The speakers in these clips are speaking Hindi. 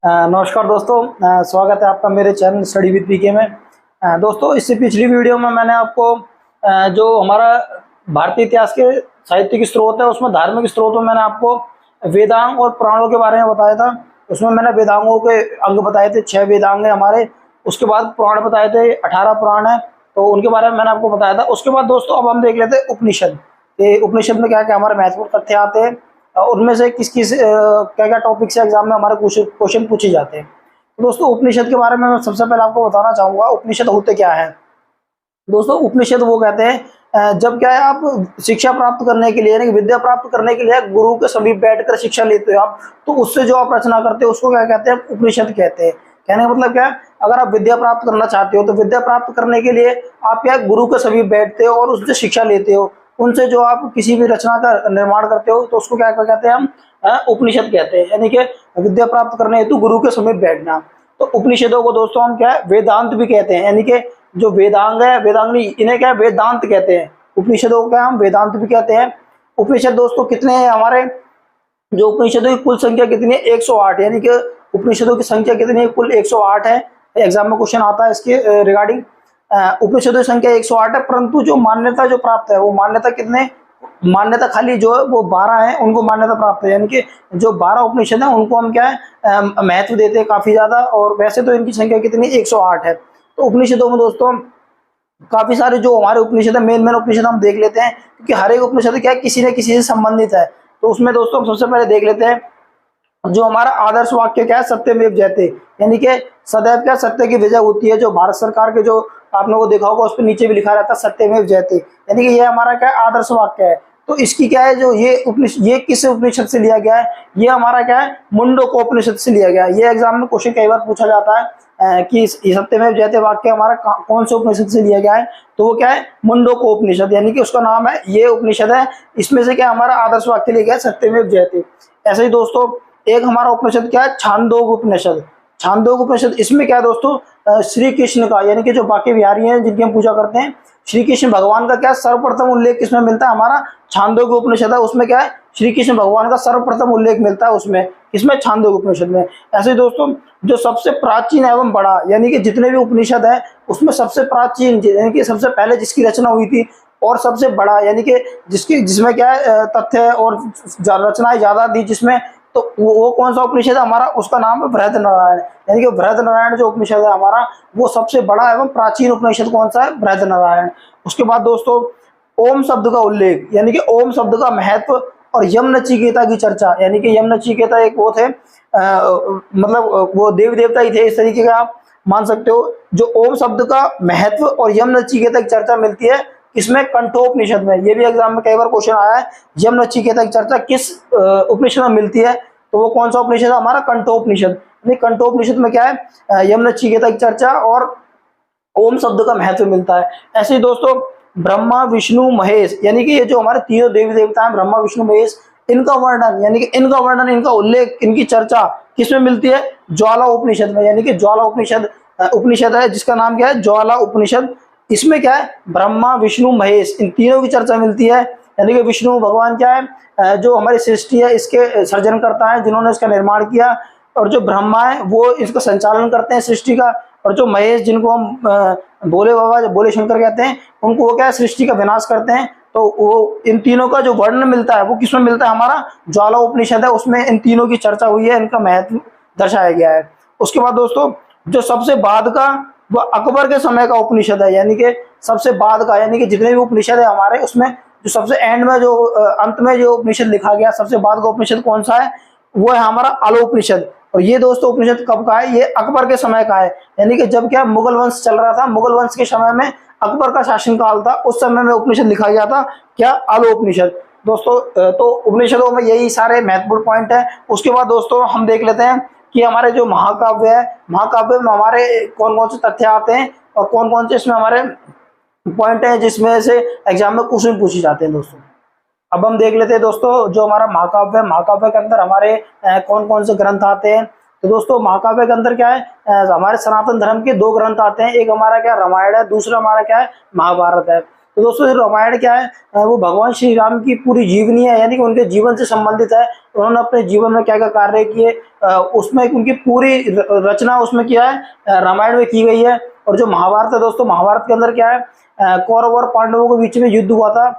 नमस्कार दोस्तों। स्वागत है आपका मेरे चैनल स्टडी विद पीके में। दोस्तों, इससे पिछली वीडियो में मैंने आपको जो हमारा भारतीय इतिहास के साहित्यिक स्रोत है उसमें धार्मिक स्रोत में मैंने आपको वेदांग और पुराणों के बारे में बताया था। उसमें मैंने वेदांगों के अंग बताए थे, 6 वेदांग है हमारे। उसके बाद पुराण बताए थे, 18 पुराण है, तो उनके बारे में मैंने आपको बताया था। उसके बाद दोस्तों अब हम देख लेते हैं उपनिषद। ये उपनिषद में क्या क्या हमारे महत्वपूर्ण तथ्य आते हैं, उनमें से किस किस क्या क्या टॉपिक से एग्जाम में हमारे क्वेश्चन पूछे जाते हैं। तो दोस्तों उपनिषद के बारे में मैं सबसे पहले आपको बताना चाहूंगा उपनिषद होते क्या है। दोस्तों उपनिषद वो कहते हैं जब क्या है आप शिक्षा प्राप्त करने के लिए यानी कि विद्या प्राप्त करने के लिए गुरु के समीप बैठकर शिक्षा लेते हो आप, तो उससे जो आप रचना करते हो उसको क्या कहते हैं, उपनिषद कहते हैं। कहने का मतलब क्या है, अगर आप विद्या प्राप्त करना चाहते हो तो विद्या प्राप्त करने के लिए आप क्या गुरु के समीप बैठते हो और उससे शिक्षा लेते हो। उनसे जो आप किसी भी रचना का निर्माण करते हो तो उसको क्या कहते हैं हम, उपनिषद कहते हैं। यानी कि विद्या प्राप्त करने हेतु गुरु के समीप बैठना। तो उपनिषदों को दोस्तों हम क्या है, वेदांत भी कहते हैं। यानी कि जो वेदांग है, वेदांगनी, इन्हें क्या है, वेदांत कहते हैं। उपनिषदों को क्या हम वेदांत भी कहते हैं। उपनिषद दोस्तों कितने हैं हमारे, जो उपनिषदों की कुल संख्या कितनी है, 108। यानी कि उपनिषदों की संख्या कितनी है, कुल 108 है। एग्जाम में क्वेश्चन आता है इसके रिगार्डिंग। उपनिषदों की संख्या 108 है, परंतु जो मान्यता जो प्राप्त है वो मान्यता कितने, मान्यता खाली जो है वो 12 है, उनको मान्यता प्राप्त है। यानी कि जो 12 उपनिषद है उनको हम क्या है महत्व देते हैं काफी ज्यादा। और वैसे तो इनकी संख्या कितनी 108 है। तो उपनिषदों में दोस्तों काफी सारे जो हमारे उपनिषद है, मेन उपनिषद हम देख लेते हैं, क्योंकि हर एक उपनिषद क्या है किसी न किसी से संबंधित है। तो उसमें दोस्तों हम सबसे पहले देख लेते हैं जो हमारा आदर्श वाक्य क्या है, सत्यमेव जयते। यानी कि सदैव क्या सत्य की विजय होती है। जो भारत सरकार के जो आप लोगों को देखा होगा उस पर नीचे भी लिखा रहता है सत्यमेव जयते। यानी कि ये हमारा क्या है, आदर्श वाक्य है। तो इसकी क्या है, जो ये किस उपनिषद से लिया गया है, ये हमारा क्या है, मुंडको उपनिषद से लिया गया है। ये एग्जाम में क्वेश्चन कई बार पूछा जाता है कि सत्यमेव जयते वाक्य हमारा कौन से उपनिषद से लिया गया है। तो वो क्या है, मुंडको उपनिषद, यानी कि उसका नाम है, ये उपनिषद है। इसमें से क्या हमारा आदर्श वाक्य लिया गया है सत्यमेव जयते। ऐसे ही दोस्तों एक हमारा उपनिषद क्या है, छांदोग उपनिषद। छांदोग उपनिषद इसमें क्या है दोस्तों, श्री कृष्ण का, यानी कि जो बाकी बिहारी हैं जिनकी हम पूजा करते हैं, श्री कृष्ण भगवान का क्या सर्वप्रथम उल्लेख किसमें मिलता है, हमारा छांदोग उपनिषद है। उसमें क्या है, श्री कृष्ण भगवान का सर्वप्रथम उल्लेख मिलता है उसमें, इसमें छांदोग उपनिषद में। ऐसे ही दोस्तों जो सबसे प्राचीन एवं बड़ा, यानी कि जितने भी उपनिषद है उसमें सबसे प्राचीन यानी कि सबसे पहले जिसकी रचना हुई थी, और सबसे बड़ा यानी कि जिसमें क्या है तथ्य और रचनाएं ज्यादा दी जिसमें, तो वो कौन सा उपनिषद है हमारा, उसका नाम है बृहद नारायण। यानी कि बृहद नारायण जो उपनिषद है हमारा, वो सबसे बड़ा एवं प्राचीन उपनिषद कौन सा है, बृहद नारायण। उसके बाद दोस्तों ओम शब्द का उल्लेख, यानी कि ओम शब्द का महत्व और यम नचिकेता की चर्चा। यानी कि यम नचिकेता एक वो थे मतलब वो देवी देवता ही थे, इस तरीके का आप मान सकते हो। जो ओम शब्द का महत्व और यम नचिकेता की चर्चा मिलती है इसमें कंठोपनिषद में। ये भी एग्जाम में कई बार क्वेश्चन आया है, यम नचिकेता की चर्चा किस उपनिषद में मिलती है, तो वो कौन सा उपनिषद है हमारा, कंठोपनिषद। कंठोपनिषद में क्या है, यम नचिकेता की चर्चा और ओम शब्द का महत्व मिलता है। ऐसे ही दोस्तों ब्रह्मा विष्णु महेश, यानी कि ये जो हमारे तीनों देवी देवता हैं ब्रह्मा विष्णु महेश, इनका वर्णन, यानी कि इनका वर्णन, इनका उल्लेख, इनकी चर्चा किसमें मिलती है, ज्वाला उपनिषद में। यानी कि ज्वाला उपनिषद उपनिषद है जिसका नाम क्या है, ज्वाला उपनिषद। इसमें क्या है, ब्रह्मा विष्णु महेश इन तीनों की चर्चा मिलती है। यानी कि विष्णु भगवान क्या है, जो हमारी सृष्टि है इसके सर्जन करता है, जिन्होंने इसका निर्माण किया। और जो ब्रह्मा है वो इसका संचालन करते हैं सृष्टि का। और जो महेश जिनको हम भोले बाबा, भोले शंकर कहते हैं, उनको वो क्या है, सृष्टि का विनाश करते हैं। तो वो इन तीनों का जो वर्णन मिलता है वो किसमें मिलता है, हमारा ज्वाला उपनिषद है। उसमें इन तीनों की चर्चा हुई है, इनका महत्व दर्शाया गया है। उसके बाद दोस्तों जो सबसे बाद का, वो अकबर के समय का उपनिषद है। यानी कि सबसे बाद का, यानी कि जितने भी उपनिषद है हमारे उसमें जो सबसे एंड में, जो अंत में जो उपनिषद लिखा गया, सबसे बाद का उपनिषद कौन सा है, वो है हमारा आलोपनिषद। और ये दोस्तों उपनिषद कब का है, ये अकबर के समय का है। यानी कि जब क्या मुगल वंश चल रहा था, मुगल वंश के समय में अकबर का शासन काल था, उस समय में उपनिषद लिखा गया था, क्या, आलोपनिषद। दोस्तों तो उपनिषदों में यही सारे महत्वपूर्ण पॉइंट है। उसके बाद दोस्तों हम देख लेते हैं कि हमारे जो महाकाव्य है, महाकाव्य में हमारे कौन कौन से तथ्य आते हैं और कौन कौन से इसमें हमारे पॉइंट है जिसमें से एग्जाम में क्वेश्चन पूछे जाते हैं। दोस्तों अब हम देख लेते हैं दोस्तों जो हमारा महाकाव्य है, महाकाव्य के अंदर हमारे कौन कौन से ग्रंथ आते हैं। तो दोस्तों महाकाव्य के अंदर क्या है, हमारे सनातन धर्म के 2 ग्रंथ आते हैं। एक हमारा क्या रामायण है, दूसरा हमारा क्या है, महाभारत है। तो दोस्तों रामायण क्या है, वो भगवान श्री राम की पूरी जीवनी है, यानी कि उनके जीवन से संबंधित है। उन्होंने अपने जीवन में क्या क्या कार्य किए, उसमें उनकी पूरी रचना उसमें क्या है, रामायण में की गई है। और जो महाभारत है दोस्तों, महाभारत के अंदर क्या है, कौरव और पांडवों के बीच में युद्ध हुआ था,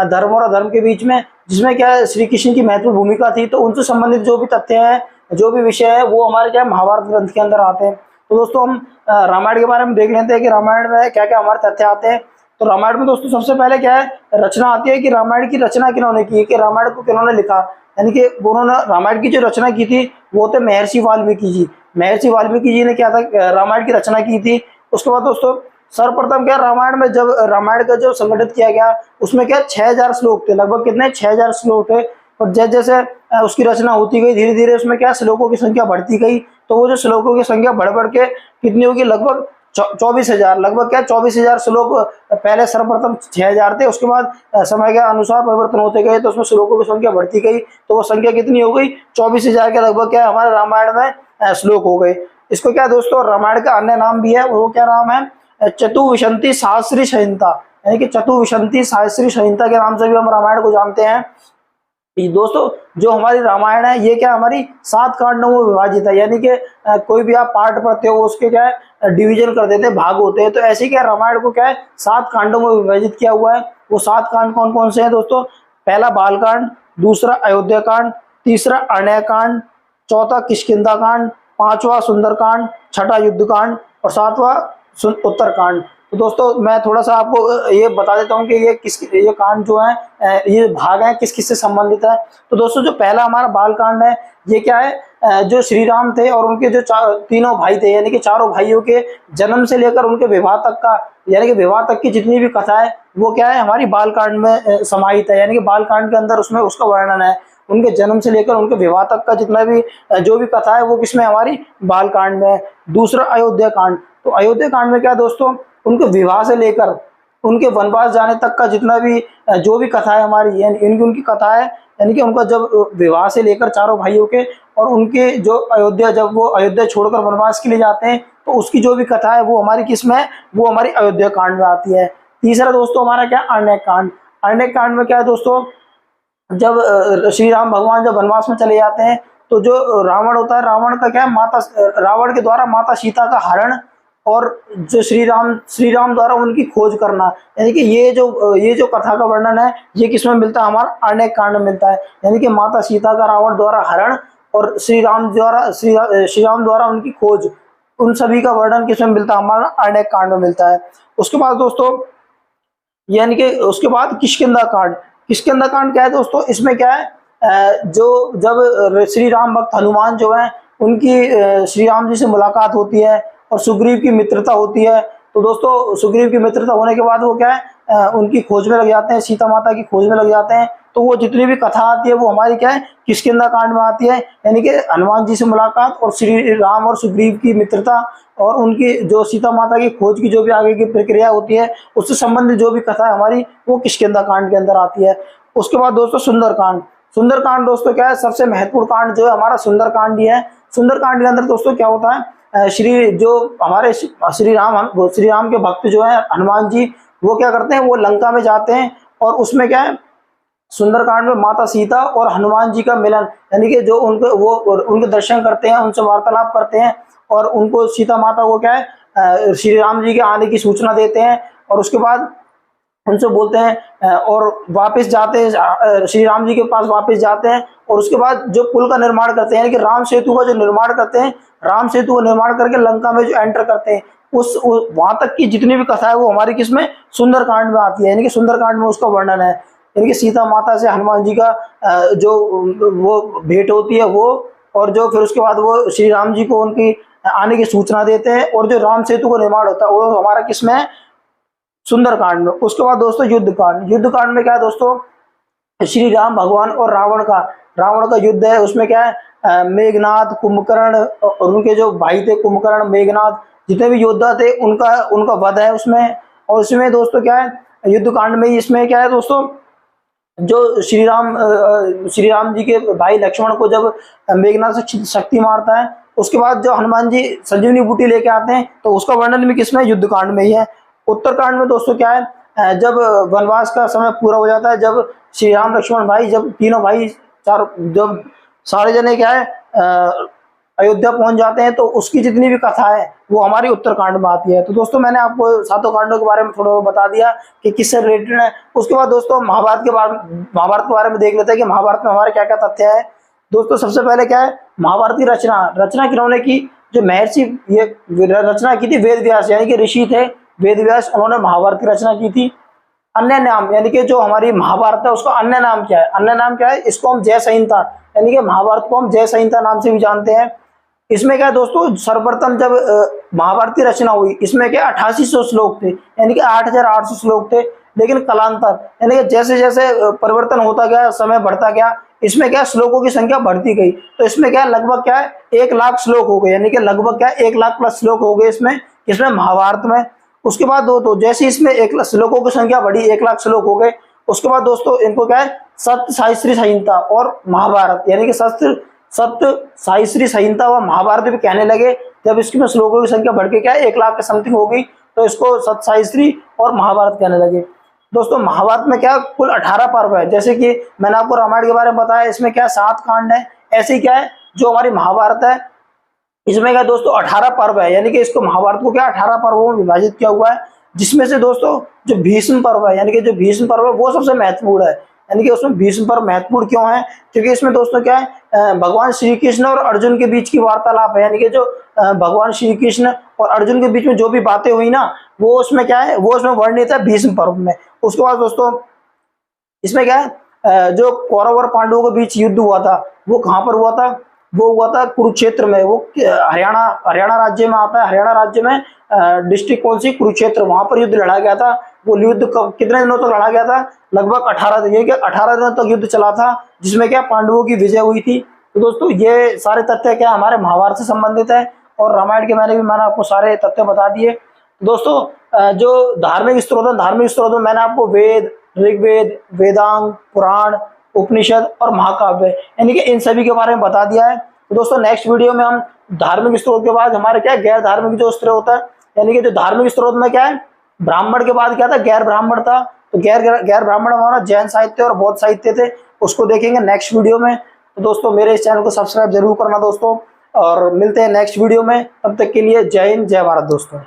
धर्म और अधर्म के बीच में, जिसमें क्या है श्री कृष्ण की महत्वपूर्ण भूमिका थी। तो उनसे संबंधित जो भी तथ्य है, जो भी विषय है, वो हमारे क्या है, महाभारत ग्रंथ के अंदर आते हैं। तो दोस्तों हम रामायण के बारे में देख लेते हैं कि रामायण में क्या क्या हमारे तथ्य आते हैं। तो रामायण में दोस्तों सबसे पहले क्या है, रचना आती है कि रामायण की रचना किन्होंने की, कि रामायण को किन्होंने लिखा, यानी कि उन्होंने रामायण की जो रचना की थी वो थे महर्षि वाल्मीकि जी। महर्षि वाल्मीकि जी ने क्या था, रामायण की रचना की थी। उसके बाद दोस्तों सर्वप्रथम क्या, रामायण में जब रामायण का जो संगठित किया गया, उसमें क्या 6000 श्लोक थे, लगभग कितने 6000 श्लोक थे। और जैसे जैसे उसकी रचना होती गई, धीरे धीरे उसमें क्या श्लोकों की संख्या बढ़ती गई। तो वो जो श्लोकों की संख्या बढ़ बढ़ के कितनी होगी, लगभग 24,000, लगभग क्या 24,000 श्लोक। पहले सर्वप्रथम 6000 थे, उसके बाद समय के अनुसार परिवर्तन होते गए, तो उसमें श्लोकों की संख्या बढ़ती गई, तो वो संख्या कितनी हो गई, 24,000 के लगभग क्या हमारे रामायण में श्लोक हो गए। इसको क्या दोस्तों रामायण का अन्य नाम भी है, वो क्या नाम है, चतुविंशति सहस्री संहिता, यानी कि चतुविंशति सहस्री संहिता के नाम से भी हम रामायण को जानते हैं। दोस्तों जो हमारी रामायण है ये क्या हमारी 7 कांडों में विभाजित है, यानी कि कोई भी आप पार्ट पढ़ते हो उसके क्या है डिवीजन कर देते हैं, भाग होते हैं। तो ऐसे क्या रामायण को क्या है 7 कांडों में विभाजित किया हुआ है। वो 7 कांड कौन कौन से हैं दोस्तों, पहला बालकांड, दूसरा अयोध्या कांड, तीसरा अरण्य कांड, चौथा किष्किंधा कांड, पांचवा सुंदरकांड, छठा युद्ध कांड और सातवां उत्तरकांड। तो दोस्तों मैं थोड़ा सा आपको ये बता देता हूँ कि ये कांड जो है, ये भाग है किस किस से संबंधित है। तो दोस्तों जो पहला हमारा बाल कांड है, ये क्या है, जो श्री राम थे और उनके जो तीनों भाई थे, यानी कि चारों भाइयों के जन्म से लेकर उनके विवाह तक का, यानी कि विवाह तक की जितनी भी कथा है वो क्या है हमारी बाल कांड में समाहित है। यानी कि बाल कांड के अंदर उसमें उसका वर्णन है, उनके जन्म से लेकर उनके विवाह तक का जितना भी जो भी कथा है वो किसमें हमारी बाल कांड में है। दूसरा अयोध्या कांड, तो अयोध्या कांड में क्या दोस्तों, उनके विवाह से लेकर उनके वनवास जाने तक का जितना भी जो भी कथा है हमारी, यानी इनकी उनकी कथा है, यानी कि उनका जब विवाह से लेकर चारों भाइयों के और उनके जो अयोध्या, जब वो अयोध्या छोड़कर वनवास के लिए जाते हैं, तो उसकी जो भी कथा है वो हमारी किस में है, वो हमारी अयोध्या कांड में आती है। तीसरा दोस्तों हमारा क्या, अरण्य कांड। अरण्य कांड में क्या है दोस्तों, जब श्री राम भगवान जब वनवास में चले जाते हैं, तो जो रावण होता है, रावण का क्या है, रावण के द्वारा माता सीता का हरण और जो श्री राम द्वारा उनकी खोज करना, यानी कि ये जो कथा का वर्णन है ये किसमें मिलता है, हमारा अरण्य कांड में मिलता है। यानी कि माता सीता का रावण द्वारा हरण और श्री राम द्वारा उनकी खोज, उन सभी का वर्णन किसमें मिलता है, हमारा अरण्य कांड में मिलता है। उसके बाद दोस्तों यानी कि उसके बाद किष्किंधा कांड। किष्किंधा कांड क्या है दोस्तों, इसमें क्या है, जो जब श्री राम भक्त हनुमान जो है उनकी श्री राम जी से मुलाकात होती है और सुग्रीव की मित्रता होती है। तो दोस्तों सुग्रीव की मित्रता होने के बाद वो क्या है, उनकी खोज में लग जाते हैं, सीता माता की खोज में लग जाते हैं। तो वो जितनी भी कथा आती है वो हमारी क्या है, किष्किंधा कांड में आती है। यानी कि हनुमान जी से मुलाकात और श्री राम और सुग्रीव की मित्रता और उनकी जो सीता माता की खोज की जो भी आगे की प्रक्रिया होती है उससे संबंधित जो भी कथा है हमारी, वो किष्किंधा कांड के अंदर आती है। उसके बाद दोस्तों सुंदरकांड। सुंदरकांड दोस्तों क्या है, सबसे महत्वपूर्ण कांड जो है हमारा सुंदरकांड ही है। सुंदरकांड के अंदर दोस्तों क्या होता है, जो हमारे श्री राम के भक्त जो है हनुमान जी, वो क्या करते हैं, वो लंका में जाते हैं और उसमें क्या है, सुंदरकांड में माता सीता और हनुमान जी का मिलन, यानी कि जो उनके दर्शन करते हैं, उनसे वार्तालाप करते हैं और उनको सीता माता को क्या है श्री राम जी के आने की सूचना देते हैं और उसके बाद उनसे बोलते हैं और वापस जाते हैं, श्री राम जी के पास वापस जाते हैं और उसके बाद जो पुल का निर्माण करते हैं, यानी कि राम सेतु का जो निर्माण करते हैं, राम सेतु का निर्माण करके लंका में जो एंटर करते हैं, उस वहां तक की जितनी भी कथा है वो हमारी किसमें, सुंदरकांड में आती है। यानी कि सुंदरकांड में उसका वर्णन है, यानी कि सीता माता से हनुमान जी का जो वो भेंट होती है वो, और जो फिर उसके बाद वो श्री राम जी को उनकी आने की सूचना देते हैं और जो राम सेतु का निर्माण होता है वो हमारा किसमें है, सुंदरकांड में। उसके बाद दोस्तों युद्ध कांड। युद्ध कांड में क्या है दोस्तों, श्री राम भगवान और रावण का युद्ध है। उसमें क्या है, मेघनाद, कुंभकर्ण और उनके जो भाई थे कुंभकर्ण, मेघनाद, जितने भी योद्धा थे उनका वध है उसमें। और उसमें दोस्तों क्या है, युद्ध कांड में इसमें क्या है दोस्तों, जो श्री राम जी के भाई लक्ष्मण को जब मेघनाद से शक्ति मारता है, उसके बाद जो हनुमान जी संजीवनी बूटी लेके आते हैं, तो उसका वर्णन भी किसमें, युद्ध कांड में ही है। उत्तरकांड में दोस्तों क्या है, जब वनवास का समय पूरा हो जाता है, जब श्री राम लक्ष्मण भाई, जब तीनों भाई जब सारे जने क्या है अयोध्या पहुंच जाते हैं, तो उसकी जितनी भी कथा है वो हमारी उत्तरकांड में आती है। तो दोस्तों मैंने आपको सातों कांडों के बारे में थोड़ा बता दिया कि किससे रिलेटेड है। उसके बाद दोस्तों महाभारत के बारे में देख लेते हैं कि महाभारत में हमारे क्या क्या तथ्य है। दोस्तों सबसे पहले क्या है, महाभारत की रचना किन्होंने की, जो महर्षि ये रचना की थी वेद व्यास, यानी कि ऋषि थे वेद व्यास, उन्होंने महाभारत की रचना की थी। अन्य नाम, यानी कि जो हमारी महाभारत है उसका अन्य नाम क्या है, अन्य नाम क्या है, इसको हम जय संहिता, यानी कि महाभारत को हम जय संहिता नाम से भी जानते हैं। इसमें क्या है दोस्तों, सर्वप्रथम जब महाभारत की रचना हुई, इसमें क्या 8800 श्लोक थे, यानी कि 8800 श्लोक थे। लेकिन कालांतर, यानी कि जैसे जैसे परिवर्तन होता गया, समय बढ़ता गया, इसमें क्या श्लोकों की संख्या बढ़ती गई, तो इसमें क्या लगभग क्या है 1 लाख श्लोक हो गए, यानी कि लगभग क्या 1 लाख प्लस श्लोक हो गए इसमें महाभारत में। उसके बाद तो जैसे इसमें 1 लाख श्लोकों की संख्या बढ़ी, 1 लाख श्लोक हो गए। उसके बाद दोस्तों इनको क्या है सत्य साहिश्री संहिता और महाभारत, यानी कि सत्य साहिश्री संहिता व महाभारत भी कहने लगे। जब इसमें श्लोकों की संख्या बढ़ के क्या 1 लाख के समथिंग हो गई, तो इसको सत्य साहिश्री और महाभारत कहने लगे। दोस्तों महाभारत में क्या कुल 18 पर्व है, जैसे कि मैंने आपको रामायण के बारे में बताया, इसमें क्या 7 कांड है। ऐसे ही क्या है जो हमारी महाभारत है, इसमें क्या दोस्तों 18 पर्व है, यानी कि इसको महाभारत को क्या 18 पर्वों में विभाजित किया हुआ है। जिसमें से दोस्तों जो भीष्म पर्व है, यानी कि जो भीष्म पर्व है वो सबसे महत्वपूर्ण है। यानी कि उसमें भीष्म पर्व महत्वपूर्ण क्यों है, क्योंकि इसमें दोस्तों क्या है भगवान श्री कृष्ण और अर्जुन के बीच की वार्तालाप है, यानी कि जो भगवान श्री कृष्ण और अर्जुन के बीच में जो भी बातें हुई ना, वो उसमें क्या है, वो उसमें वर्णित है भीष्म पर्व में। उसके बाद दोस्तों इसमें क्या है जो कौरव और पांडवों के बीच युद्ध हुआ था, वो कहाँ पर हुआ था, वो हुआ था कुरुक्षेत्र में। वो हरियाणा राज्य में आता है। हरियाणा राज्य में डिस्ट्रिक्ट कौन सी, कुरुक्षेत्र, वहां पर युद्ध लड़ा गया था। वो युद्ध कितने दिनों तक लड़ा गया था, लगभग 18 दिन, कि 18 दिनों तक युद्ध चला था, जिसमें क्या पांडवों की विजय हुई थी। तो दोस्तों ये सारे तथ्य क्या हमारे महाभारत से संबंधित है, और रामायण के मैंने आपको सारे तथ्य बता दिए। दोस्तों जो धार्मिक स्रोत में मैंने आपको वेद, ऋग्वेद, वेदांग, पुराण, उपनिषद और महाकाव्य, यानी कि इन सभी के बारे में बता दिया है। तो दोस्तों नेक्स्ट वीडियो में हम धार्मिक स्रोत के बाद हमारे क्या गैर धार्मिक जो स्रोत होता है, यानी कि जो धार्मिक स्रोत में क्या है ब्राह्मण के बाद क्या था, गैर ब्राह्मण था। तो गैर ब्राह्मण हमारा जैन साहित्य और बौद्ध साहित्य थे, उसको देखेंगे नेक्स्ट वीडियो में। तो दोस्तों मेरे इस चैनल को सब्सक्राइब जरूर करना दोस्तों, और मिलते हैं नेक्स्ट वीडियो में। तब तक के लिए जय हिंद, जय भारत दोस्तों।